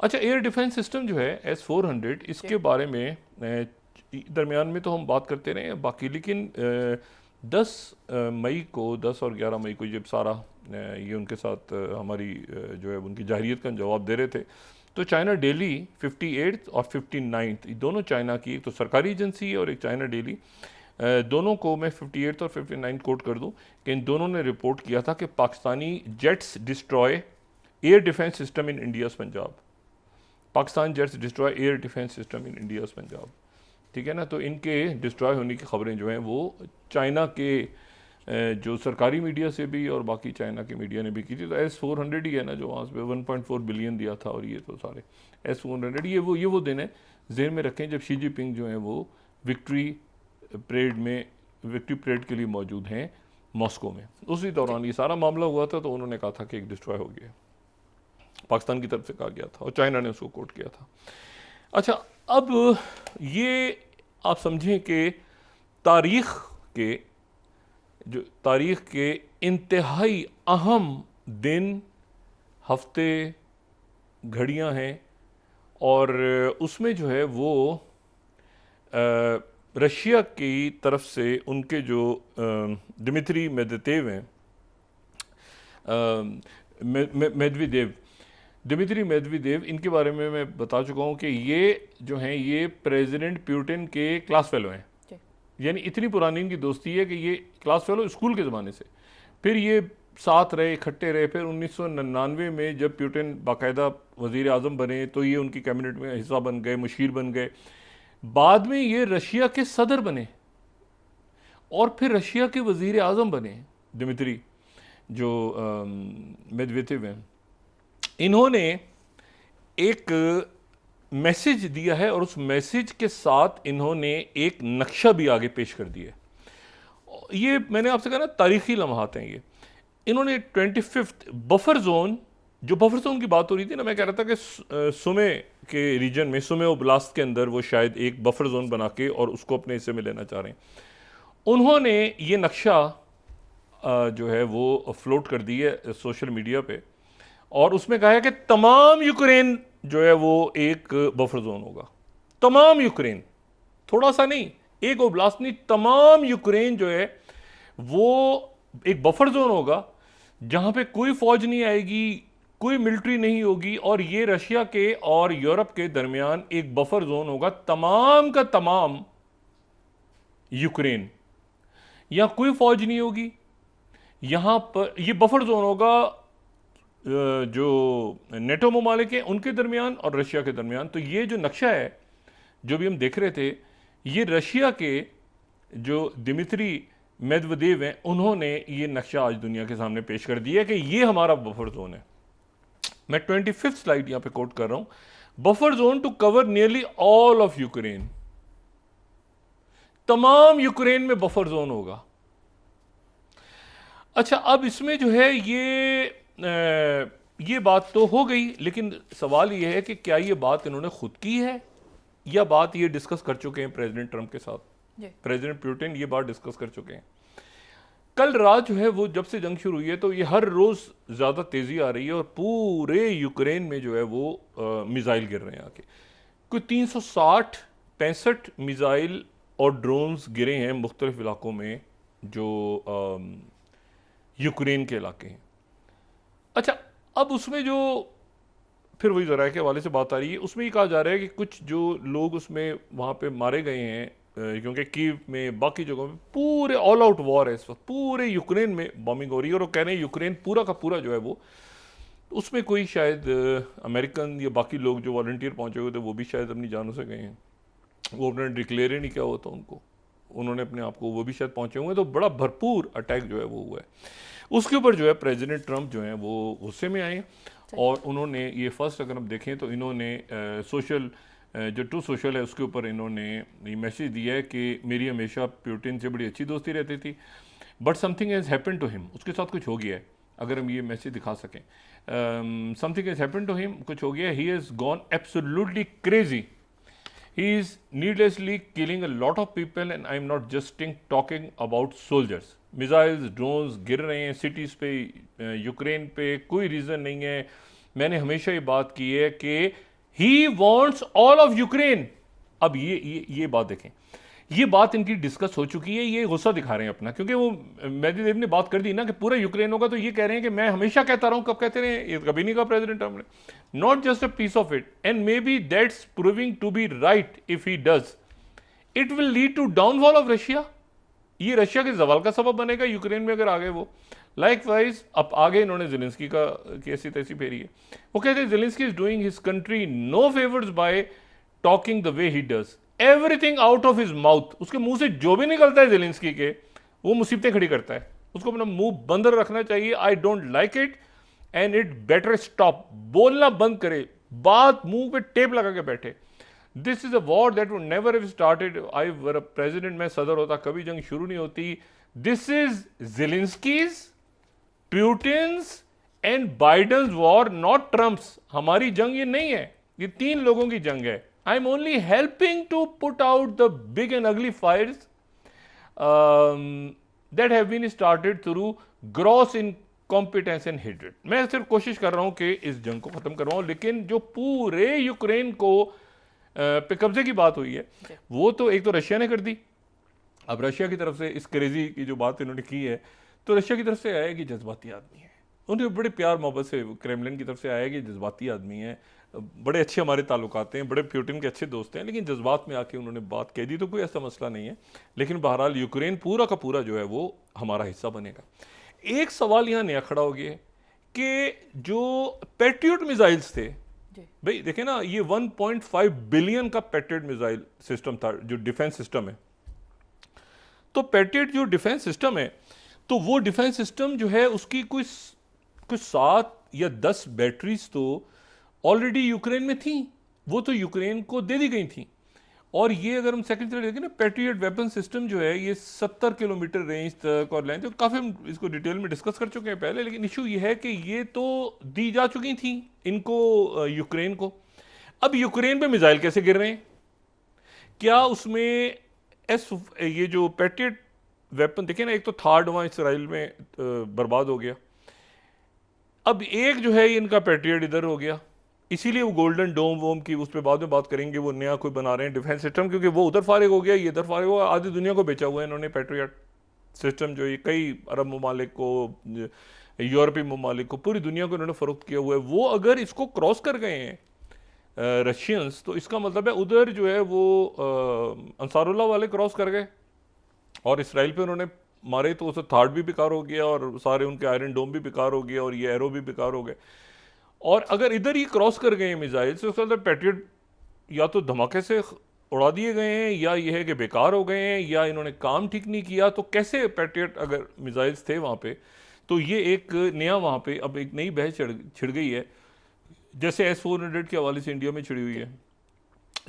अच्छा, air defence system जो है S-400, इसके बारे में दरमियान में तो हम बात करते रहे हैं बाकी, लेकिन 10 मई को, 10 और 11 मई को जब सारा ये उनके साथ हमारी जो है उनकी जाहिरियत का जवाब दे रहे थे, तो चाइना डेली 58 और 59 दोनों चाइना की, एक तो सरकारी एजेंसी है और एक चाइना डेली, दोनों को मैं 58 और 59 कोट कर दूं कि इन दोनों ने रिपोर्ट किया था कि Pakistani jets destroy air defence system in India's Punjab. Pakistan jets destroy air defence system in India's Punjab, ठीक है ना। तो इनके डिस्ट्रॉय होने की खबरें जो हैं वो चाइना के जो सरकारी मीडिया से भी और बाकी चाइना के मीडिया ने भी की थी। तो S-400 ही है ना जो वहाँ पे 1.4 बिलियन दिया था, और ये तो सारे S-400 ये वो दिन है, जेहन में रखें जब शी जिनपिंग जो है वो विक्ट्री परेड के लिए मौजूद हैं मॉस्को में। उसी दौरान ये सारा मामला हुआ था, तो उन्होंने कहा था कि एक डिस्ट्रॉय हो गया, पाकिस्तान की तरफ से कहा गया था और चाइना ने उसको कोट किया था। अच्छा, अब ये आप समझें कि तारीख के इंतहाई अहम दिन, हफ्ते, घड़ियां हैं, और उसमें जो है वो रशिया की तरफ से उनके जो दिमित्री मेदवेदेव हैं, मेदवेदेव दिमित्री मेदवेदेव, इनके बारे में मैं बता चुका हूँ कि ये जो हैं ये प्रेसिडेंट पुतिन के क्लास फेलो हैं। यानी इतनी पुरानी इनकी दोस्ती है कि ये क्लास फेलो स्कूल के ज़माने से, फिर ये साथ रहे, इकट्ठे रहे। फिर 1999 में जब पुतिन बाकायदा वज़ीर आज़म बने तो ये उनकी कैबिनेट में हिस्सा बन गए, मुशीर बन गए। बाद में ये रशिया के सदर बने और फिर रशिया के वज़ीर आज़म बने दिमित्री जो मेदवेदेव हैं। इन्होंने एक मैसेज दिया है और उस मैसेज के साथ इन्होंने एक नक्शा भी आगे पेश कर दिया। ये मैंने आपसे कहा ना, तारीखी लम्हात हैं ये। इन्होंने 25 बफर जोन, जो बफर जोन की बात हो रही थी ना, मैं कह रहा था कि सुमे के रीजन में, सुमे ओब्लास्ट के अंदर वो शायद एक बफर जोन बना के और उसको अपने हिस्से में लेना चाह रहे हैं। उन्होंने ये नक्शा जो है वो फ्लोट कर दी है सोशल मीडिया पे, और उसमें कहा है कि तमाम यूक्रेन जो है वो एक बफर जोन होगा। तमाम यूक्रेन, थोड़ा सा नहीं, एक ओब्लास्ट नहीं, तमाम यूक्रेन जो है वो एक बफर जोन होगा जहां पे कोई फौज नहीं आएगी, कोई मिलिट्री नहीं होगी, और ये रशिया के और यूरोप के दरमियान एक बफर जोन होगा। तमाम का तमाम यूक्रेन, यहां कोई फौज नहीं होगी, यहां पर ये बफर जोन होगा जो नेटो ममालिक हैं उनके दरमियान और रशिया के दरमियान। तो ये जो नक्शा है जो भी हम देख रहे थे, ये रशिया के जो दिमित्री मेदवेदेव हैं उन्होंने ये नक्शा आज दुनिया के सामने पेश कर दिया कि ये हमारा बफर जोन है। मैं 25th स्लाइड यहां पे कोट कर रहा हूं, buffer zone to cover nearly all of Ukraine. तमाम यूक्रेन में बफर जोन होगा। अच्छा, अब इसमें जो है ये बात तो हो गई, लेकिन सवाल ये है कि क्या ये बात इन्होंने खुद की है या बात ये डिस्कस कर चुके हैं प्रेसिडेंट ट्रंप के साथ। प्रेसिडेंट पुतिन ये बात डिस्कस कर चुके हैं। कल रात जो है वो, जब से जंग शुरू हुई है, तो ये हर रोज ज्यादा तेजी आ रही है और पूरे यूक्रेन में जो है वो मिसाइल गिर रहे हैं आके। कोई 360-65 मिसाइल और ड्रोन्स गिरे हैं मुख्तलिफ इलाकों में जो यूक्रेन के इलाके हैं। अच्छा, अब उसमें जो फिर वही ज़राए के हवाले से बात आ रही है, उसमें ये कहा जा रहा है कि कुछ जो लोग उसमें वहाँ पे मारे गए हैं, क्योंकि कीव में, बाकी जगहों में पूरे ऑल आउट वॉर है इस वक्त, पूरे यूक्रेन में बॉम्बिंग हो रही है। और वो कह रहे हैं यूक्रेन पूरा का पूरा जो है वो, उसमें कोई शायद अमेरिकन या बाकी लोग जो वॉलंटियर पहुँचे हुए थे वो भी शायद अपनी जानों से गए हैं। वो अपने डिक्लेयर ही नहीं किया होता उनको, उन्होंने अपने आप को, वो भी शायद पहुँचे हुए हैं। तो बड़ा भरपूर अटैक जो है वो हुआ है। उसके ऊपर जो है प्रेसिडेंट ट्रंप जो है वो गुस्से में आए और उन्होंने ये फर्स्ट, अगर हम देखें तो इन्होंने सोशल जो ट्रू सोशल है उसके ऊपर इन्होंने ये मैसेज दिया है कि मेरी हमेशा पुतिन से बड़ी अच्छी दोस्ती रहती थी, but something has happened to him. उसके साथ कुछ हो गया है, अगर हम ये मैसेज दिखा सकें। Something has happened to him, कुछ हो गया, he has gone absolutely crazy, he is needlessly killing a lot of people and I am not just talking about soldiers. Missiles, drones गिर रहे हैं सिटीज़ पे, यूक्रेन पे, कोई रीज़न नहीं है। मैंने हमेशा ये बात की है कि he wants all of Ukraine. अब ये बात देखें, ये बात इनकी डिस्कस हो चुकी है, ये गुस्सा दिखा रहे हैं अपना, क्योंकि वो मेदवेदेव ने बात कर दी ना कि पूरा यूक्रेन होगा, तो ये कह रहे हैं कि मैं हमेशा कहता रहा हूं, कब कहते रहे, ये कभी नहीं कहा प्रेसिडेंट ट्रम्प ने, not just a piece of it and may be that's proving to be right if he does, it will lead to downfall of Russia. ये रशिया के जवाल का सबब बनेगा यूक्रेन में अगर आगे वो। लाइकवाइज अब आगे इन्होंने ज़ेलेंस्की का कैसी तैसी फेरी है। वो कहते हैं Zelensky is doing his country no favours by talking the way he does, everything out of his mouth. उसके मुंह से जो भी निकलता है ज़ेलेंस्की के, वो मुसीबतें खड़ी करता है। उसको अपना मुंह बंद रखना चाहिए। I don't like it and it better stop. बोलना बंद करे, बात मुंह पे टेप लगा के बैठे। This is a war that would never have started. I were a president, मैं सदर होता, कभी जंग शुरू नहीं होती। This is Zelensky's, Putin's and Biden's war, not Trump's. हमारी जंग ये नहीं है, ये तीन लोगों की जंग है। I am only helping to put out the big and ugly fires that have been started through gross incompetence and hatred. मैं सिर्फ कोशिश कर रहा हूं कि इस जंग को खत्म करवाऊं, लेकिन जो पूरे यूक्रेन को पे कब्जे की बात हुई है, वो तो एक तो रशिया ने कर दी। अब रशिया की तरफ से इस क्रेजी की जो बात इन्होंने की है, तो रशिया की तरफ से आया कि जज्बाती आदमी है, उन्हें बड़े प्यार मोहब्बत से क्रेमलिन की तरफ से आया कि जज्बाती आदमी है, बड़े अच्छे हमारे ताल्लुकात हैं, बड़े प्यूटिन के अच्छे दोस्त हैं, लेकिन जज्बात में आके उन्होंने बात कह दी, तो कोई ऐसा मसला नहीं है। लेकिन बहरहाल यूक्रेन पूरा का पूरा जो है वो हमारा हिस्सा बनेगा। एक सवाल यहाँ नया खड़ा हो गया है कि जो पैट्रियट मिसाइल्स थे, भाई देखें ना, ये 1.5 बिलियन का पैट्रियट मिसाइल सिस्टम था, जो डिफेंस सिस्टम है। तो पैट्रियट जो डिफेंस सिस्टम है, तो वो डिफेंस सिस्टम जो है उसकी कुछ 7 या 10 बैटरीज तो ऑलरेडी यूक्रेन में थी, वो तो यूक्रेन को दे दी गई थी। और ये अगर हम सेकंड तरह देखें ना, पैट्रियट वेपन सिस्टम जो है ये 70 किलोमीटर रेंज तक और लेंथ, तो काफ़ी हम इसको डिटेल में डिस्कस कर चुके हैं पहले। लेकिन इशू ये है कि ये तो दी जा चुकी थी इनको, यूक्रेन को। अब यूक्रेन पे मिसाइल कैसे गिर रहे हैं? क्या उसमें ये जो पैट्रियट वेपन देखे ना, एक तो थर्ड वहाँ इसराइल में बर्बाद हो गया, अब एक जो है इनका पैट्रियट इधर हो गया। इसीलिए वो गोल्डन डोम वोम की उस पर बाद में बात करेंगे, वो नया कोई बना रहे हैं डिफेंस सिस्टम, क्योंकि वो उधर फारिग हो गया, ये इधर फारिग हो गया। आधी दुनिया को बेचा हुआ है इन्होंने पैट्रियट सिस्टम, जो ये कई अरब ममालिक को, यूरोपीय ममालिक को, पूरी दुनिया को इन्होंने फ़रोख्त किया हुआ है। वो अगर इसको क्रॉस कर गए हैं रशियंस, तो इसका मतलब है उधर जो है वो अंसारुल्लाह वाले क्रॉस कर गए और इसराइल पे उन्होंने मारे, तो उसे थर्ड भी बेकार हो गया और सारे उनके आयरन डोम भी बेकार हो गया और ये एरो भी बेकार हो गए। और अगर इधर ही क्रॉस कर गए मिसाइल से, उसका मतलब पैट्रियट या तो धमाके से उड़ा दिए गए हैं, या ये है कि बेकार हो गए हैं, या इन्होंने काम ठीक नहीं किया। तो कैसे पैट्रियट अगर मिसाइल्स थे वहाँ पे, तो ये एक नया वहाँ पे अब एक नई बहस छिड़ गई है। जैसे S-400 के हवाले से इंडिया में छिड़ी हुई है,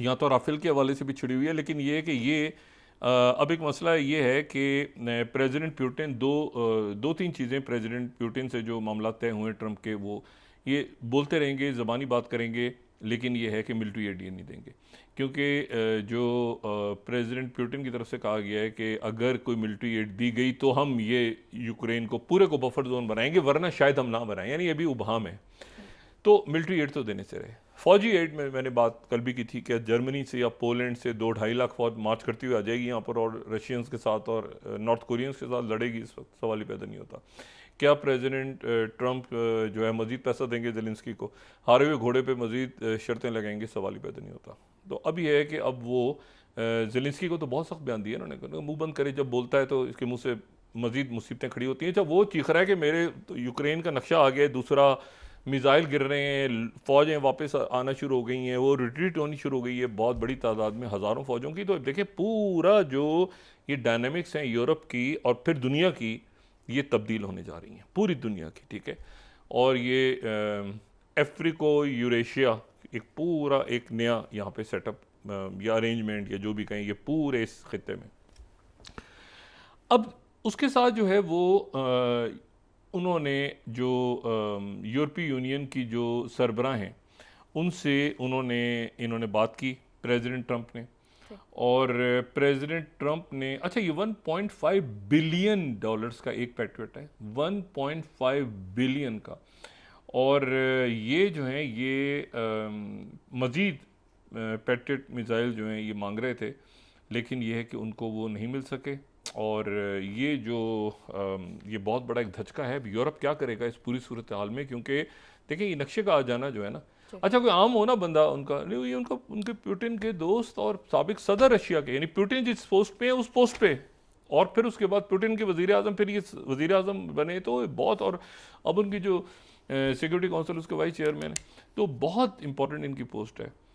या तो राफेल के हवाले से भी छिड़ी हुई है। लेकिन ये है कि ये अब एक मसला ये है कि प्रेसिडेंट प्यूटिन दो तीन चीज़ें प्रेसिडेंट प्यूटिन से जो मामला तय हुए ट्रंप के, वो ये बोलते रहेंगे, ज़बानी बात करेंगे, लेकिन ये है कि मिलिट्री एड ये नहीं देंगे। क्योंकि जो प्रेसिडेंट प्यूटिन की तरफ से कहा गया है कि अगर कोई मिलिट्री एड दी गई तो हम ये यूक्रेन को पूरे को बफर जोन बनाएंगे, वरना शायद हम ना बनाएं, यानी ये भी उबहम है। तो मिलिट्री एड तो देने से रहे। फौजी एड में मैंने बात कल भी की थी कि जर्मनी से या पोलैंड से 2-2.5 लाख फौज मार्च करती हुई आ जाएगी यहाँ पर, और रशियंस के साथ और नॉर्थ कोरियंस के साथ लड़ेगी। इस वक्त सवाल ही पैदा नहीं होता क्या प्रेसिडेंट ट्रंप जो है मजीद पैसा देंगे ज़ेलेंस्की को, हारे हुए घोड़े पे मजीद शर्तें लगाएंगे, सवाल ही पैदा नहीं होता। तो अब यह है कि अब वो ज़ेलेंस्की को तो बहुत सख्त बयान दिया उन्होंने, मुंह बंद करे, जब बोलता है तो इसके मुंह से मजीद मुसीबतें खड़ी होती हैं। जब वो चीख रहा है कि मेरे तो यूक्रेन का नक्शा आ गया, दूसरा मिसाइल गिर रहे हैं, फ़ौजें वापस आना शुरू हो गई हैं, वो रिट्रीट होनी शुरू हो गई है बहुत बड़ी तादाद में, हज़ारों फ़ौजों की। तो देखिए पूरा जो ये डायनामिक्स हैं यूरोप की और फिर दुनिया की, ये तब्दील होने जा रही हैं पूरी दुनिया की, ठीक है। और ये अफ्रीको यूरेशिया एक पूरा एक नया यहाँ पे सेटअप या अरेंजमेंट या जो भी कहें, ये पूरे इस खित्ते में। अब उसके साथ जो है वो उन्होंने जो यूरोपीय यूनियन की जो सरबराह हैं उनसे इन्होंने बात की प्रेसिडेंट ट्रंप ने, और प्रेसिडेंट ट्रंप ने, अच्छा ये 1.5 बिलियन डॉलर्स का एक पैट्रियट है, 1.5 बिलियन का, और ये जो हैं ये मज़ीद पेट्रियट मिसाइल जो हैं ये मांग रहे थे, लेकिन ये है कि उनको वो नहीं मिल सके। और ये जो ये बहुत बड़ा एक धचका है। अब यूरोप क्या करेगा इस पूरी सूरत हाल में, क्योंकि देखिए ये नक्शे का आ जाना जो है ना, अच्छा कोई आम हो ना बंदा उनका नहीं, ये उनका उनके पुतिन के दोस्त और साबिक सदर रशिया के, यानी पुतिन जिस पोस्ट पे है उस पोस्ट पे, और फिर उसके बाद पुतिन के वज़ीर आज़म, फिर ये वज़ीर आज़म बने तो बहुत, और अब उनकी जो सिक्योरिटी काउंसिल उसके वाइस चेयरमैन है, तो बहुत इंपॉर्टेंट इनकी पोस्ट है।